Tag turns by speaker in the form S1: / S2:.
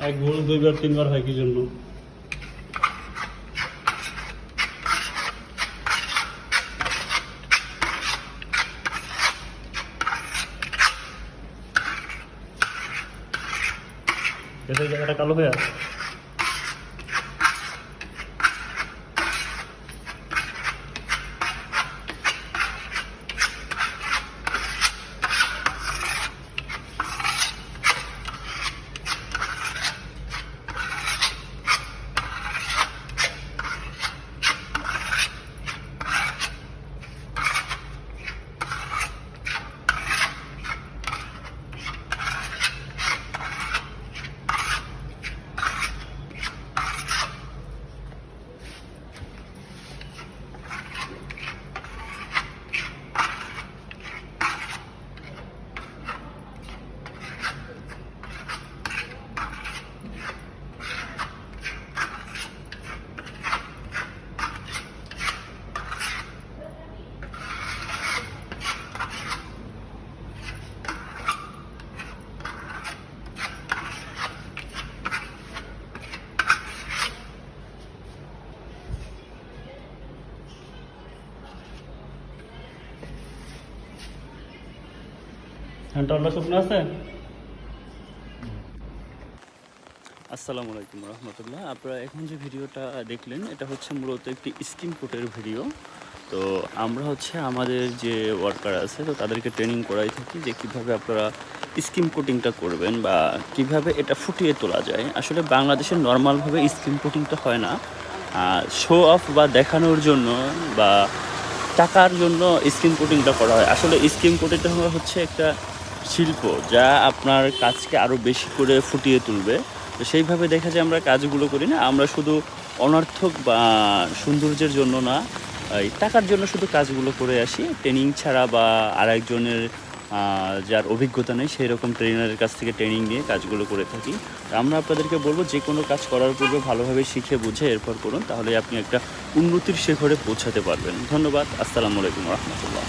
S1: এক ভুল দুইবার তিনবার হয় কি জন্য? এতে জায়গাটা কালো হয়ে আছে। হ্যান্ডটা শুকনো আছে? আসসালামু আলাইকুম রহমতুল্লাহ। আপনারা এখন যে ভিডিওটা দেখলেন এটা হচ্ছে মূলত একটি স্কিম কোটের ভিডিও। তো আমরা হচ্ছে আমাদের যে ওয়ার্কার আছে তো তাদেরকে ট্রেনিং করাই থাকি যে কীভাবে আপনারা স্কিম কোটিংটা করবেন বা কিভাবে এটা ফুটিয়ে তোলা যায়। আসলে বাংলাদেশের নর্মালভাবে স্কিম কোটিংটা হয় না, শো অফ বা দেখানোর জন্য বা টাকার জন্য স্কিম কোটিংটা করা হয়। আসলে স্কিম কোটিংটা হচ্ছে একটা শিল্প যা আপনার কাজকে আরও বেশি করে ফুটিয়ে তুলবে। তো সেইভাবে দেখা যায় আমরা কাজগুলো করি না, আমরা শুধু অনর্থক বা সৌন্দর্যের জন্য না, এই টাকার জন্য শুধু কাজগুলো করে আসি ট্রেনিং ছাড়া বা আরেকজনের যার অভিজ্ঞতা নেই সেই রকম ট্রেনারের কাছ থেকে ট্রেনিং নিয়ে কাজগুলো করে থাকি। আমরা আপনাদেরকে বলবো যে কোনো কাজ করার পূর্বে ভালোভাবে শিখে বুঝে এরপর করুন, তাহলে আপনি একটা উন্নতির শিখরে পৌঁছাতে পারবেন। ধন্যবাদ। আসসালামু আলাইকুম রহমতুল্লাহ।